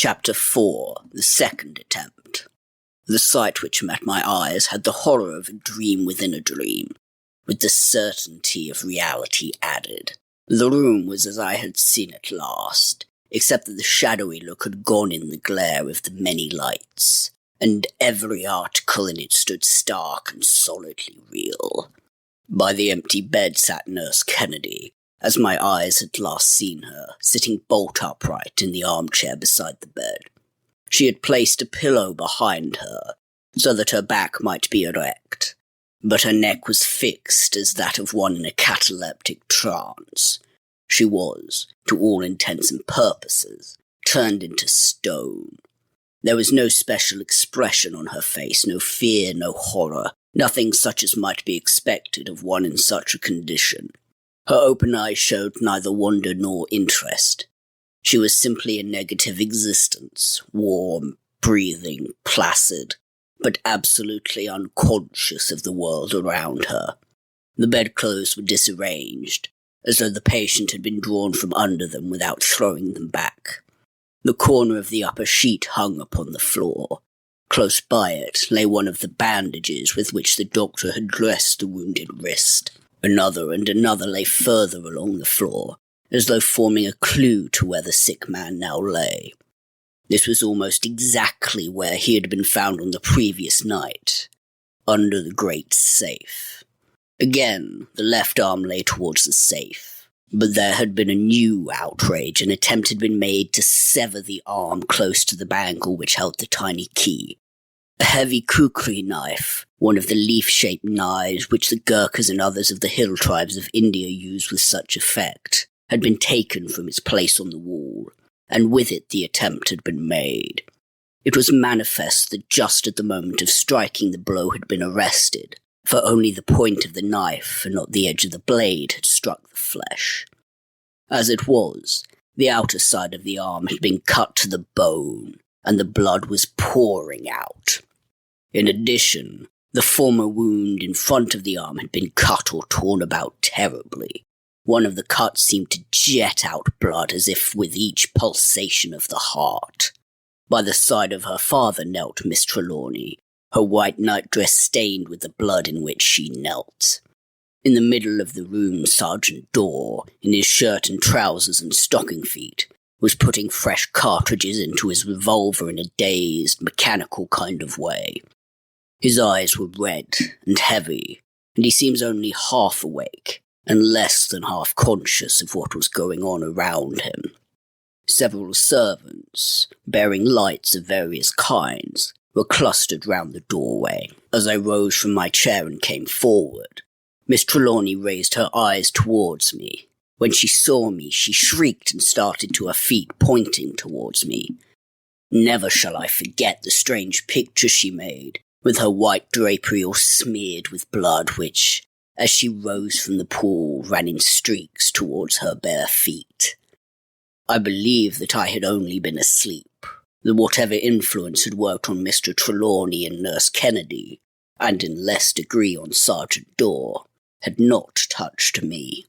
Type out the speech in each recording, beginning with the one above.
Chapter 4. The Second Attempt. The sight which met my eyes had the horror of a dream within a dream, with the certainty of reality added. The room was as I had seen it last, except that the shadowy look had gone in the glare of the many lights, and every article in it stood stark and solidly real. By the empty bed sat Nurse Kennedy, as my eyes had last seen her, sitting bolt upright in the armchair beside the bed. She had placed a pillow behind her, so that her back might be erect, but her neck was fixed as that of one in a cataleptic trance. She was, to all intents and purposes, turned into stone. There was no special expression on her face, no fear, no horror, nothing such as might be expected of one in such a condition. Her open eyes showed neither wonder nor interest. She was simply a negative existence, warm, breathing, placid, but absolutely unconscious of the world around her. The bedclothes were disarranged, as though the patient had been drawn from under them without throwing them back. The corner of the upper sheet hung upon the floor. Close by it lay one of the bandages with which the doctor had dressed the wounded wrist. Another and another lay further along the floor, as though forming a clue to where the sick man now lay. This was almost exactly where he had been found on the previous night, under the great safe. Again, the left arm lay towards the safe, but there had been a new outrage. An attempt had been made to sever the arm close to the bangle which held the tiny key. A heavy kukri knife, one of the leaf-shaped knives which the Gurkhas and others of the hill tribes of India use with such effect, had been taken from its place on the wall, and with it the attempt had been made. It was manifest that just at the moment of striking the blow had been arrested, for only the point of the knife and not the edge of the blade had struck the flesh. As it was, the outer side of the arm had been cut to the bone, and the blood was pouring out. In addition, the former wound in front of the arm had been cut or torn about terribly. One of the cuts seemed to jet out blood as if with each pulsation of the heart. By the side of her father knelt Miss Trelawney, her white nightdress stained with the blood in which she knelt. In the middle of the room, Sergeant Dorr, in his shirt and trousers and stocking feet, was putting fresh cartridges into his revolver in a dazed, mechanical kind of way. His eyes were red and heavy, and he seems only half awake, and less than half conscious of what was going on around him. Several servants, bearing lights of various kinds, were clustered round the doorway. As I rose from my chair and came forward, Miss Trelawney raised her eyes towards me. When she saw me, she shrieked and started to her feet, pointing towards me. Never shall I forget the strange picture she made, with her white drapery all smeared with blood which, as she rose from the pool, ran in streaks towards her bare feet. I believe that I had only been asleep, that whatever influence had worked on Mr. Trelawney and Nurse Kennedy, and in less degree on Sergeant Dorr, had not touched me.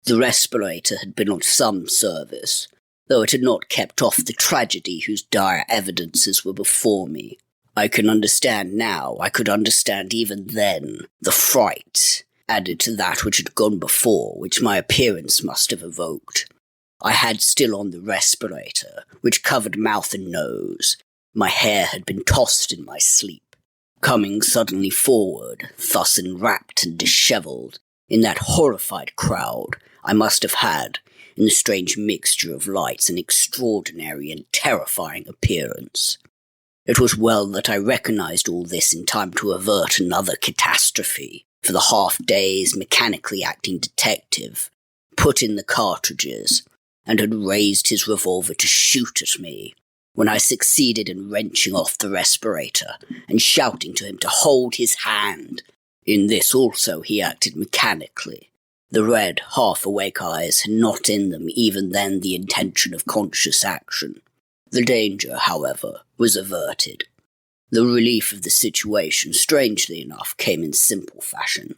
The respirator had been on some service, though it had not kept off the tragedy whose dire evidences were before me. I can understand now, I could understand even then, the fright, added to that which had gone before, which my appearance must have evoked. I had still on the respirator, which covered mouth and nose. My hair had been tossed in my sleep. Coming suddenly forward, thus enwrapped and dishevelled, in that horrified crowd, I must have had, in the strange mixture of lights, an extraordinary and terrifying appearance. It was well that I recognized all this in time to avert another catastrophe, for the half-dazed, mechanically acting detective put in the cartridges and had raised his revolver to shoot at me, when I succeeded in wrenching off the respirator and shouting to him to hold his hand. In this also he acted mechanically. The red, half-awake eyes had not in them even then the intention of conscious action. The danger, however, was averted. The relief of the situation, strangely enough, came in simple fashion.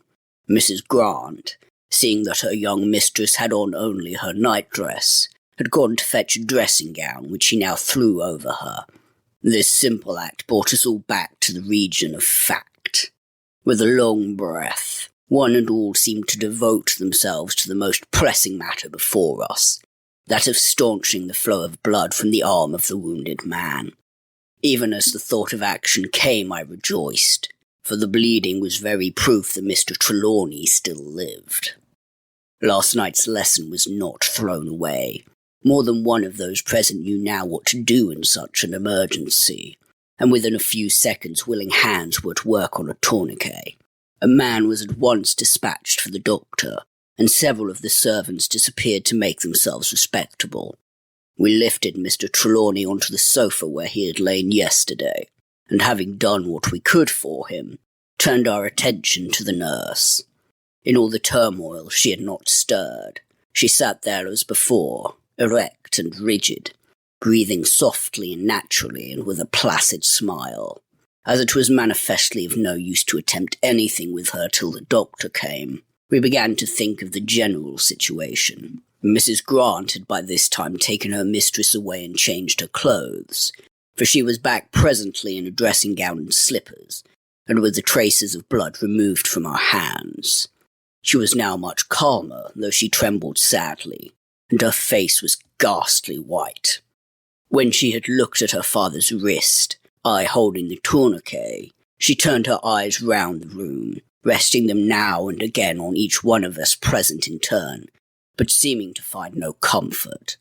Mrs. Grant, seeing that her young mistress had on only her nightdress, had gone to fetch a dressing gown, which she now threw over her. This simple act brought us all back to the region of fact. With a long breath, one and all seemed to devote themselves to the most pressing matter before us, that of staunching the flow of blood from the arm of the wounded man. Even as the thought of action came, I rejoiced, for the bleeding was very proof that Mr. Trelawney still lived. Last night's lesson was not thrown away. More than one of those present knew now what to do in such an emergency, and within a few seconds willing hands were at work on a tourniquet. A man was at once dispatched for the doctor, and several of the servants disappeared to make themselves respectable. We lifted Mr. Trelawney onto the sofa where he had lain yesterday, and having done what we could for him, turned our attention to the nurse. In all the turmoil she had not stirred. She sat there as before, erect and rigid, breathing softly and naturally and with a placid smile. As it was manifestly of no use to attempt anything with her till the doctor came, we began to think of the general situation. Mrs. Grant had by this time taken her mistress away and changed her clothes, for she was back presently in a dressing gown and slippers, and with the traces of blood removed from our hands. She was now much calmer, though she trembled sadly, and her face was ghastly white. When she had looked at her father's wrist, I holding the tourniquet, she turned her eyes round the room, resting them now and again on each one of us present in turn, but seeming to find no comfort.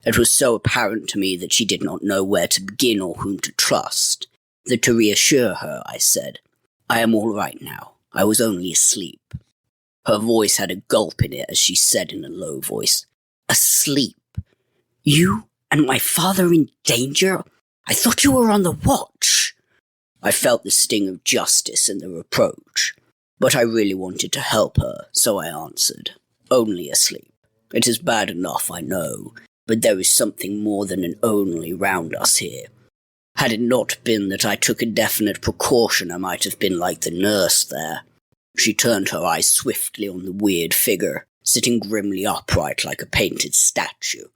It was so apparent to me that she did not know where to begin or whom to trust, that to reassure her, I said, "I am all right now. I was only asleep." Her voice had a gulp in it as she said in a low voice, "Asleep? You and my father in danger? I thought you were on the watch." I felt the sting of justice in the reproach, but I really wanted to help her, so I answered, "Only asleep. It is bad enough, I know, but there is something more than an only round us here. Had it not been that I took a definite precaution, I might have been like the nurse there." She turned her eyes swiftly on the weird figure, sitting grimly upright like a painted statue,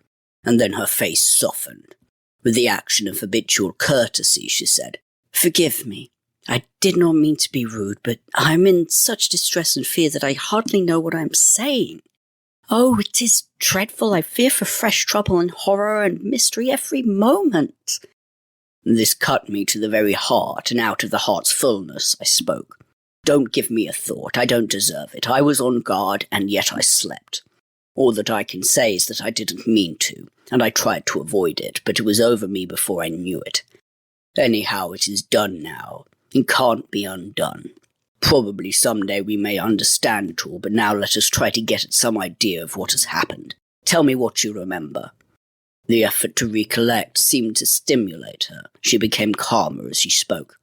and then her face softened. With the action of habitual courtesy, she said, "Forgive me. I did not mean to be rude, but I am in such distress and fear that I hardly know what I am saying. Oh, it is dreadful. I fear for fresh trouble and horror and mystery every moment." This cut me to the very heart, and out of the heart's fullness I spoke. "Don't give me a thought. I don't deserve it. I was on guard, and yet I slept. All that I can say is that I didn't mean to, and I tried to avoid it, but it was over me before I knew it. Anyhow, it is done now. It can't be undone. Probably someday we may understand it all, but now let us try to get at some idea of what has happened. Tell me what you remember." The effort to recollect seemed to stimulate her. She became calmer as she spoke.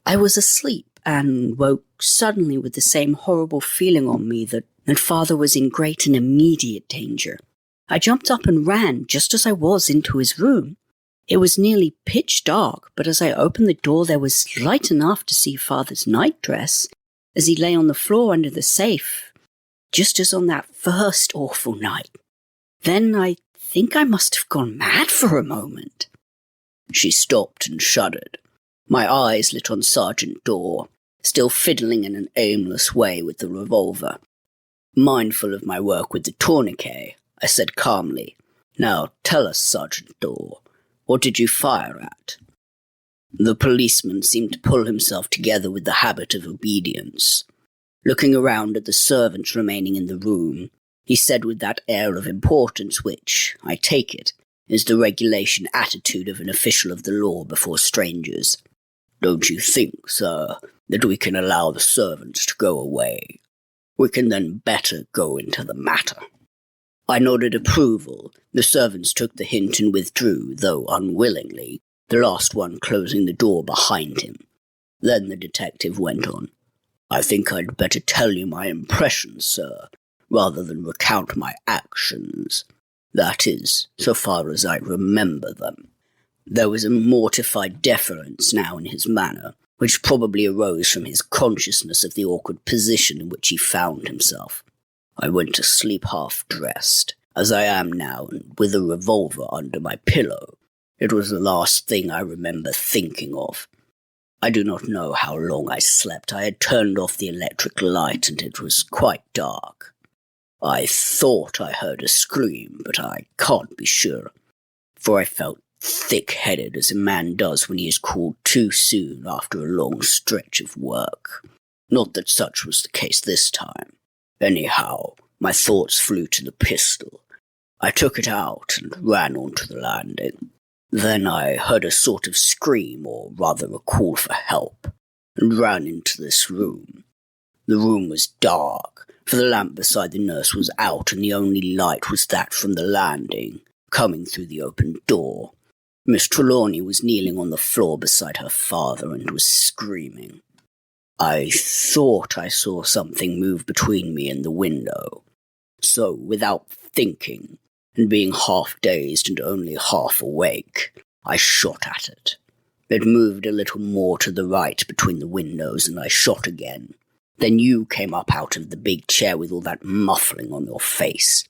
"I was asleep and woke suddenly with the same horrible feeling on me that father was in great and immediate danger. I jumped up and ran, just as I was, into his room. It was nearly pitch dark, but as I opened the door there was light enough to see father's nightdress, as he lay on the floor under the safe, just as on that first awful night. Then I think I must have gone mad for a moment." She stopped and shuddered. My eyes lit on Sergeant Dorr, still fiddling in an aimless way with the revolver. Mindful of my work with the tourniquet, I said calmly, "Now tell us, Sergeant Dorr, what did you fire at?" The policeman seemed to pull himself together with the habit of obedience. Looking around at the servants remaining in the room, he said with that air of importance which, I take it, is the regulation attitude of an official of the law before strangers, "Don't you think, sir, that we can allow the servants to go away? We can then better go into the matter." I nodded approval. The servants took the hint and withdrew, though unwillingly, the last one closing the door behind him. Then the detective went on. "I think I'd better tell you my impressions, sir, rather than recount my actions. That is, so far as I remember them." There was a mortified deference now in his manner, which probably arose from his consciousness of the awkward position in which he found himself. "I went to sleep half-dressed. as I am now and with a revolver under my pillow. It was the last thing I remember thinking of. I do not know how long I slept. I had turned off the electric light and it was quite dark. I thought I heard a scream, but I can't be sure, for I felt thick-headed as a man does when he is called too soon after a long stretch of work. Not that such was the case this time. Anyhow, my thoughts flew to the pistol. I took it out and ran onto the landing. Then I heard a sort of scream, or rather a call for help, and ran into this room. The room was dark, for the lamp beside the nurse was out and the only light was that from the landing, coming through the open door. Miss Trelawney was kneeling on the floor beside her father and was screaming. I thought I saw something move between me and the window. So, without thinking, and being half-dazed and only half awake, I shot at it. It moved a little more to the right between the windows, and I shot again. Then you came up out of the big chair with all that muffling on your face.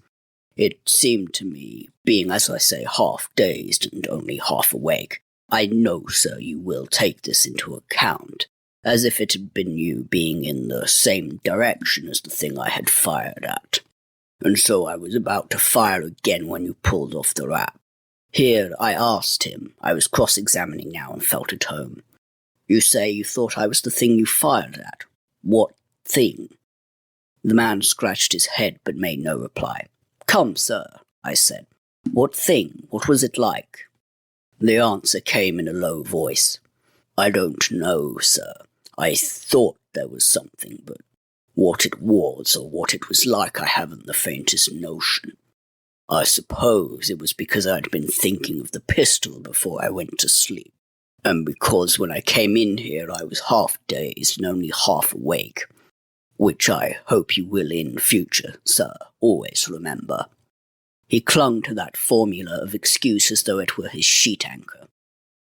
It seemed to me, being, as I say, half-dazed and only half awake, I know, sir, you will take this into account, as if it had been you being in the same direction as the thing I had fired at. And so I was about to fire again when you pulled off the wrap. Here, I asked him. I was cross-examining now and felt at home. You say you thought I was the thing you fired at. What thing? The man scratched his head but made no reply. Come, sir, I said. What thing? What was it like? The answer came in a low voice. I don't know, sir. I thought there was something, but what it was or what it was like I haven't the faintest notion. I suppose it was because I'd been thinking of the pistol before I went to sleep, and because when I came in here I was half-dazed and only half awake, which I hope you will in future, sir, always remember. He clung to that formula of excuse as though it were his sheet anchor.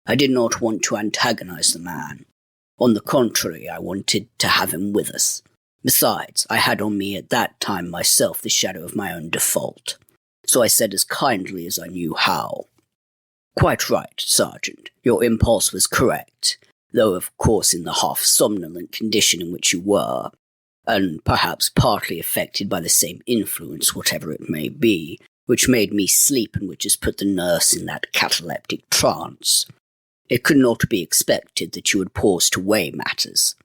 I did not want to antagonize the man. On the contrary, I wanted to have him with us. Besides, I had on me at that time myself the shadow of my own default. So I said as kindly as I knew how. Quite right, Sergeant. Your impulse was correct, though of course in the half-somnolent condition in which you were, and perhaps partly affected by the same influence, whatever it may be, which made me sleep and which has put the nurse in that cataleptic trance. It could not be expected that you would pause to weigh matters.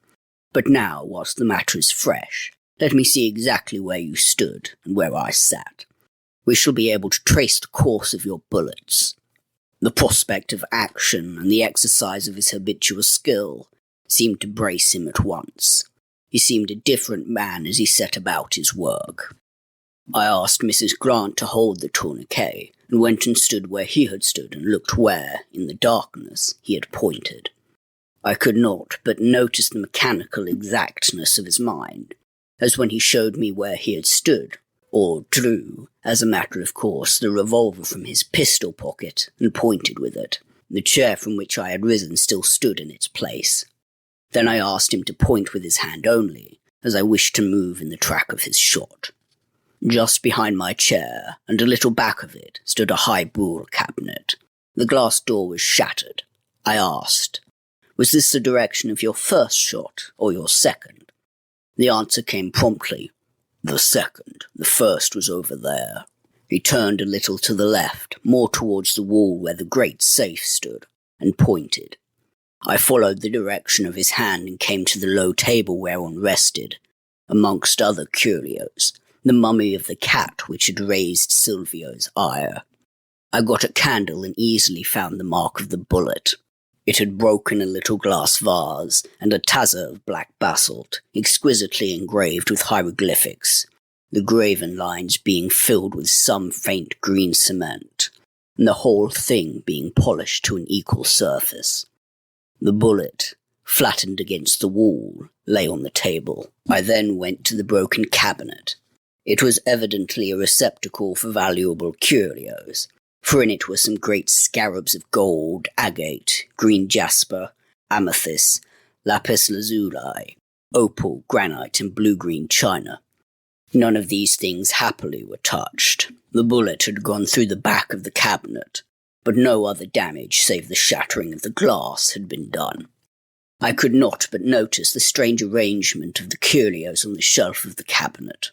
But now, whilst the matter is fresh, let me see exactly where you stood and where I sat. We shall be able to trace the course of your bullets. The prospect of action and the exercise of his habitual skill seemed to brace him at once. He seemed a different man as he set about his work. I asked Mrs. Grant to hold the tourniquet, and went and stood where he had stood and looked where, in the darkness, he had pointed. I could not but notice the mechanical exactness of his mind, as when he showed me where he had stood, or drew, as a matter of course, the revolver from his pistol pocket and pointed with it. The chair from which I had risen still stood in its place. Then I asked him to point with his hand only, as I wished to move in the track of his shot. Just behind my chair, and a little back of it, stood a high buhl cabinet. The glass door was shattered. I asked, was this the direction of your first shot, or your second? The answer came promptly, the second. The first was over there. He turned a little to the left, more towards the wall where the great safe stood, and pointed. I followed the direction of his hand and came to the low table whereon rested, amongst other curios, the mummy of the cat which had raised Silvio's ire. I got a candle and easily found the mark of the bullet. It had broken a little glass vase and a tazza of black basalt, exquisitely engraved with hieroglyphics, the graven lines being filled with some faint green cement, and the whole thing being polished to an equal surface. The bullet, flattened against the wall, lay on the table. I then went to the broken cabinet. It was evidently a receptacle for valuable curios, for in it were some great scarabs of gold, agate, green jasper, amethyst, lapis lazuli, opal, granite, and blue-green china. None of these things happily were touched. The bullet had gone through the back of the cabinet, but no other damage save the shattering of the glass had been done. I could not but notice the strange arrangement of the curios on the shelf of the cabinet.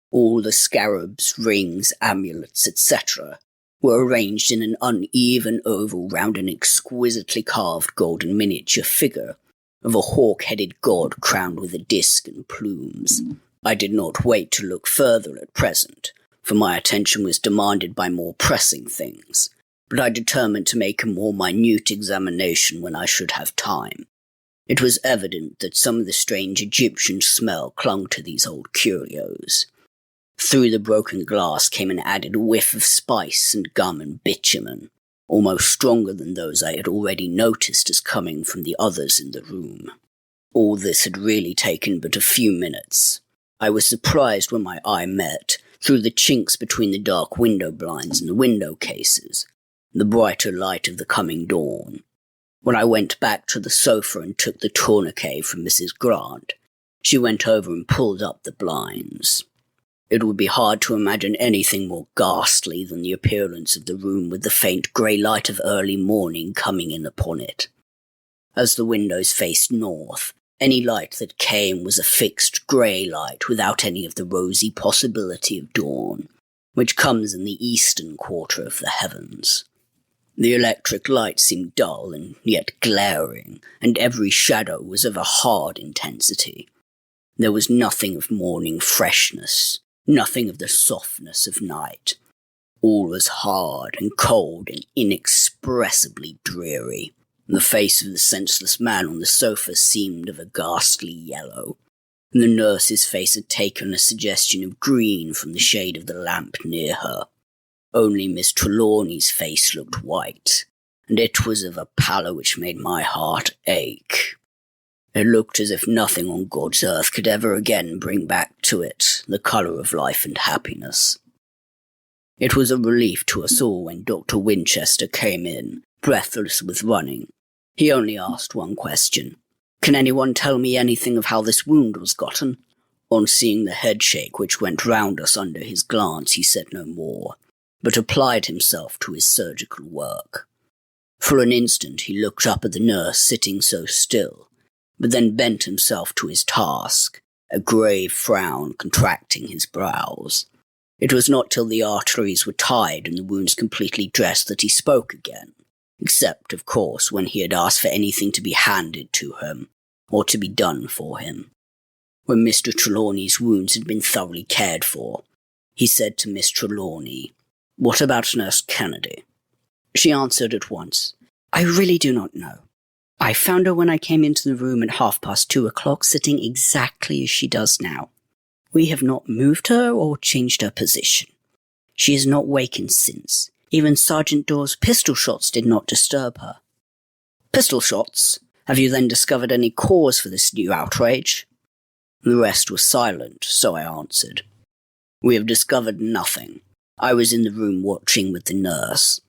All the scarabs, rings, amulets, etc. were arranged in an uneven oval round an exquisitely carved golden miniature figure of a hawk-headed god crowned with a disc and plumes. I did not wait to look further at present, for my attention was demanded by more pressing things, but I determined to make a more minute examination when I should have time. It was evident that some of the strange Egyptian smell clung to these old curios. Through the broken glass came an added whiff of spice and gum and bitumen, almost stronger than those I had already noticed as coming from the others in the room. All this had really taken but a few minutes. I was surprised when my eye met, through the chinks between the dark window blinds and the window cases, the brighter light of the coming dawn. When I went back to the sofa and took the tourniquet from Mrs. Grant, she went over and pulled up the blinds. It would be hard to imagine anything more ghastly than the appearance of the room with the faint grey light of early morning coming in upon it. As the windows faced north, any light that came was a fixed grey light without any of the rosy possibility of dawn, which comes in the eastern quarter of the heavens. The electric light seemed dull and yet glaring, and every shadow was of a hard intensity. There was nothing of morning freshness, nothing of the softness of night. All was hard and cold and inexpressibly dreary. The face of the senseless man on the sofa seemed of a ghastly yellow, and the nurse's face had taken a suggestion of green from the shade of the lamp near her. Only Miss Trelawney's face looked white, and it was of a pallor which made my heart ache. It looked as if nothing on God's earth could ever again bring back to it the colour of life and happiness. It was a relief to us all when Dr. Winchester came in, breathless with running. He only asked one question. "Can anyone tell me anything of how this wound was gotten?" On seeing the headshake which went round us under his glance, he said no more, but applied himself to his surgical work. For an instant he looked up at the nurse sitting so still, but then bent himself to his task, a grave frown contracting his brows. It was not till the arteries were tied and the wounds completely dressed that he spoke again, except, of course, when he had asked for anything to be handed to him, or to be done for him. When Mr. Trelawney's wounds had been thoroughly cared for, he said to Miss Trelawney, "What about Nurse Kennedy?" She answered at once, "I really do not know. I found her when I came into the room at 2:30, sitting exactly as she does now. We have not moved her or changed her position. She has not wakened since. Even Sergeant Dawes' pistol shots did not disturb her." "Pistol shots? Have you then discovered any cause for this new outrage?" The rest was silent, so I answered, "We have discovered nothing. I was in the room watching with the nurse.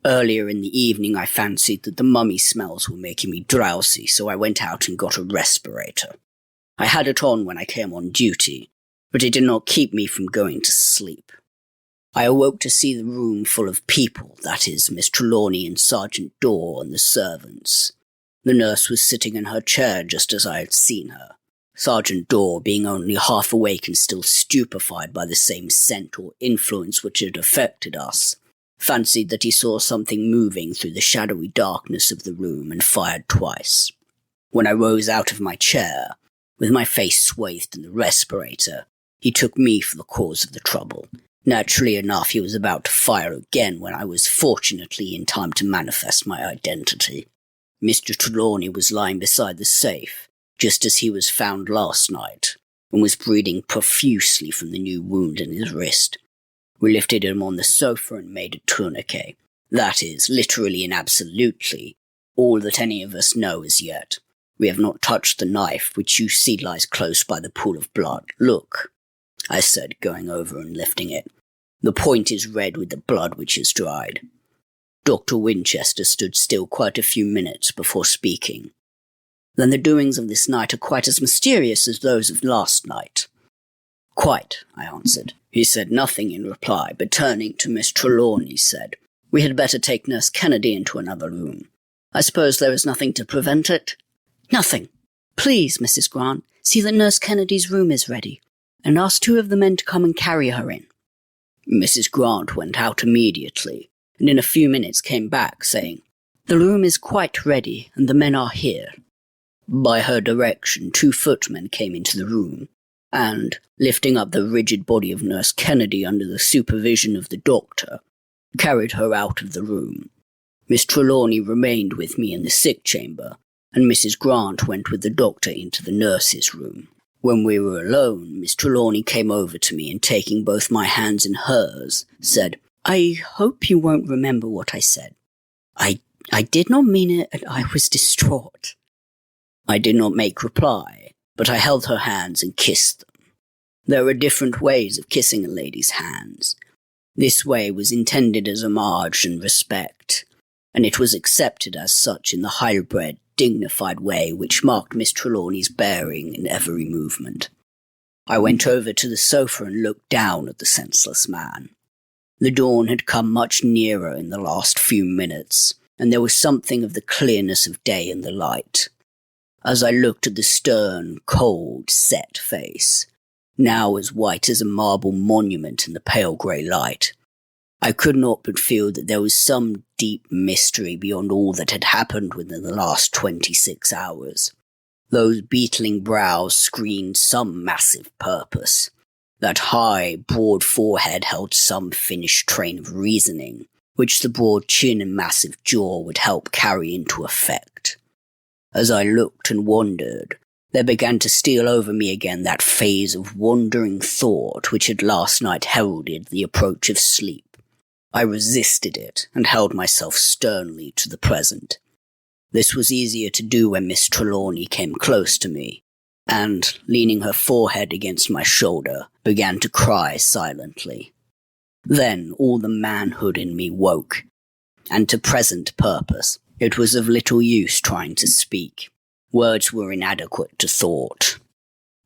Earlier in the evening I fancied that the mummy smells were making me drowsy, so I went out and got a respirator. I had it on when I came on duty, but it did not keep me from going to sleep. I awoke to see the room full of people, that is, Miss Trelawney and Sergeant Daw and the servants. The nurse was sitting in her chair just as I had seen her. Sergeant Daw, being only half awake and still stupefied by the same scent or influence which had affected us, fancied that he saw something moving through the shadowy darkness of the room and fired twice. When I rose out of my chair, with my face swathed in the respirator, he took me for the cause of the trouble. Naturally enough, he was about to fire again when I was fortunately in time to manifest my identity. Mr. Trelawney was lying beside the safe, just as he was found last night, and was bleeding profusely from the new wound in his wrist. We lifted him on the sofa and made a tourniquet. That is, literally and absolutely, all that any of us know as yet. We have not touched the knife, which you see lies close by the pool of blood. Look, I said, going over and lifting it. The point is red with the blood which is dried. Dr. Winchester stood still quite a few minutes before speaking. Then the doings of this night are quite as mysterious as those of last night. Quite, I answered. He said nothing in reply, but turning to Miss Trelawney said, "We had better take Nurse Kennedy into another room. I suppose there is nothing to prevent it?" "Nothing. Please, Mrs. Grant, see that Nurse Kennedy's room is ready, and ask 2 of the men to come and carry her in." Mrs. Grant went out immediately, and in a few minutes came back, saying, "The room is quite ready, and the men are here." By her direction, 2 footmen came into the room, and, lifting up the rigid body of Nurse Kennedy under the supervision of the doctor, carried her out of the room. Miss Trelawney remained with me in the sick chamber, and Mrs. Grant went with the doctor into the nurse's room. When we were alone, Miss Trelawney came over to me and, taking both my hands in hers, said, "I hope you won't remember what I said. I did not mean it, and I was distraught." I did not make reply, but I held her hands and kissed them. There are different ways of kissing a lady's hands. This way was intended as homage and respect, and it was accepted as such in the high-bred, dignified way which marked Miss Trelawney's bearing in every movement. I went over to the sofa and looked down at the senseless man. The dawn had come much nearer in the last few minutes, and there was something of the clearness of day in the light. As I looked at the stern, cold, set face, now as white as a marble monument in the pale grey light, I could not but feel that there was some deep mystery beyond all that had happened within the last 26 hours. Those beetling brows screened some massive purpose. That high, broad forehead held some finished train of reasoning, which the broad chin and massive jaw would help carry into effect. As I looked and wondered, there began to steal over me again that phase of wandering thought which had last night heralded the approach of sleep. I resisted it and held myself sternly to the present. This was easier to do when Miss Trelawney came close to me, and, leaning her forehead against my shoulder, began to cry silently. Then all the manhood in me woke, and to present purpose, it was of little use trying to speak. Words were inadequate to thought.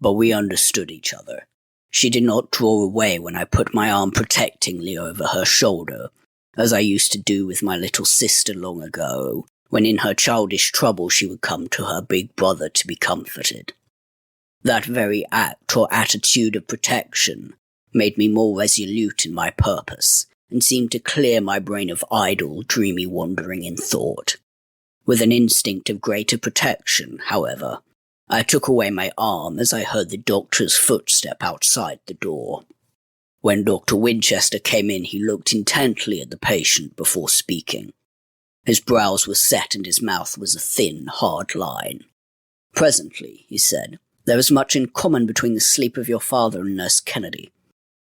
But we understood each other. She did not draw away when I put my arm protectingly over her shoulder, as I used to do with my little sister long ago, when in her childish trouble she would come to her big brother to be comforted. That very act or attitude of protection made me more resolute in my purpose, and seemed to clear my brain of idle, dreamy wandering in thought. With an instinct of greater protection, however, I took away my arm as I heard the doctor's footstep outside the door. When Dr. Winchester came in, he looked intently at the patient before speaking. His brows were set and his mouth was a thin, hard line. "Presently," he said, "there is much in common between the sleep of your father and Nurse Kennedy.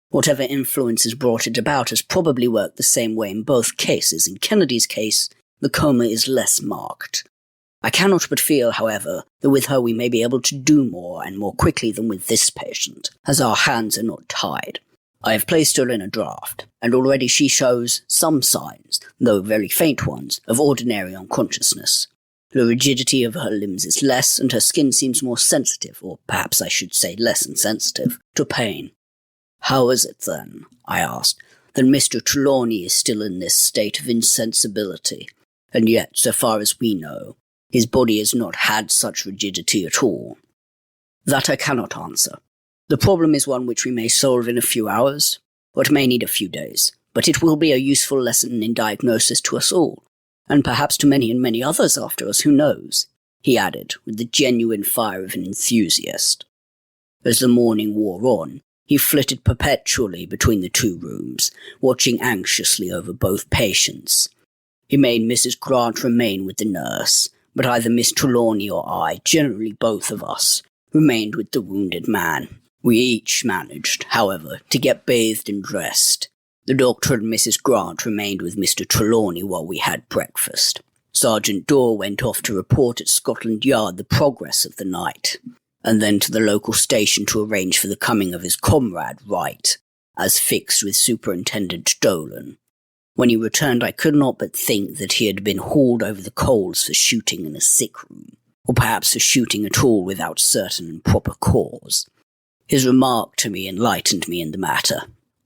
Whatever influence has brought it about has probably worked the same way in both cases. In Kennedy's case, the coma is less marked. I cannot but feel, however, that with her we may be able to do more and more quickly than with this patient, as our hands are not tied. I have placed her in a draught, and already she shows some signs, though very faint ones, of ordinary unconsciousness. The rigidity of her limbs is less, and her skin seems more sensitive, or perhaps I should say less insensitive, to pain." "How is it, then," I asked, "that Mr. Trelawney is still in this state of insensibility, and yet, so far as we know, his body has not had such rigidity at all?" "That I cannot answer. The problem is one which we may solve in a few hours, or it may need a few days, but it will be a useful lesson in diagnosis to us all, and perhaps to many and many others after us, who knows?" he added, with the genuine fire of an enthusiast. As the morning wore on, he flitted perpetually between the 2 rooms, watching anxiously over both patients. He made Mrs. Grant remain with the nurse, but either Miss Trelawney or I, generally both of us, remained with the wounded man. We each managed, however, to get bathed and dressed. The doctor and Mrs. Grant remained with Mr. Trelawney while we had breakfast. Sergeant Dorr went off to report at Scotland Yard the progress of the night, and then to the local station to arrange for the coming of his comrade Wright, as fixed with Superintendent Dolan. When he returned, I could not but think that he had been hauled over the coals for shooting in a sick room, or perhaps for shooting at all without certain and proper cause. His remark to me enlightened me in the matter.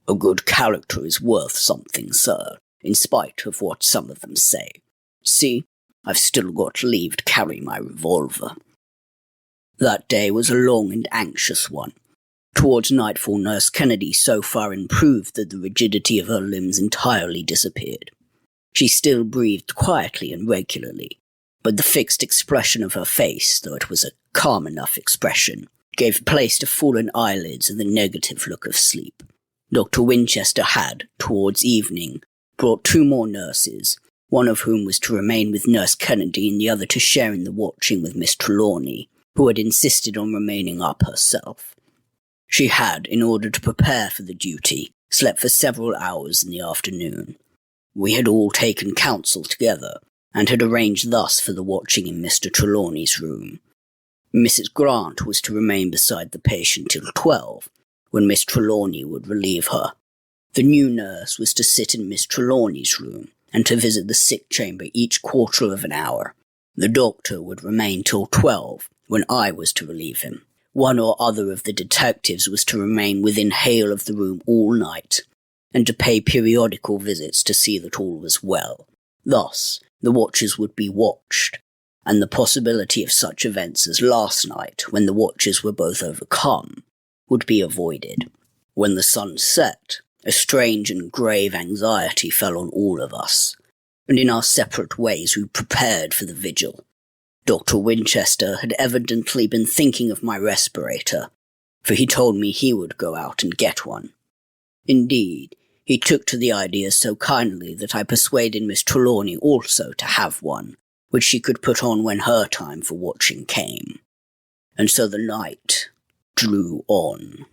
A good character is worth something, sir, in spite of what some of them say. See, I've still got leave to carry my revolver. That day was a long and anxious one. Towards nightfall, Nurse Kennedy so far improved that the rigidity of her limbs entirely disappeared. She still breathed quietly and regularly, but the fixed expression of her face, though it was a calm enough expression, gave place to fallen eyelids and the negative look of sleep. Dr. Winchester had, towards evening, brought 2 more nurses, one of whom was to remain with Nurse Kennedy and the other to share in the watching with Miss Trelawney, who had insisted on remaining up herself. She had, in order to prepare for the duty, slept for several hours in the afternoon. We had all taken counsel together, and had arranged thus for the watching in Mr. Trelawney's room. Mrs. Grant was to remain beside the patient till 12, when Miss Trelawney would relieve her. The new nurse was to sit in Miss Trelawney's room, and to visit the sick chamber each quarter of an hour. The doctor would remain till 12, when I was to relieve him. One or other of the detectives was to remain within hail of the room all night, and to pay periodical visits to see that all was well. Thus, the watchers would be watched, and the possibility of such events as last night, when the watchers were both overcome, would be avoided. When the sun set, a strange and grave anxiety fell on all of us, and in our separate ways we prepared for the vigil. Dr. Winchester had evidently been thinking of my respirator, for he told me he would go out and get one. Indeed, he took to the idea so kindly that I persuaded Miss Trelawney also to have one, which she could put on when her time for watching came. And so the night drew on.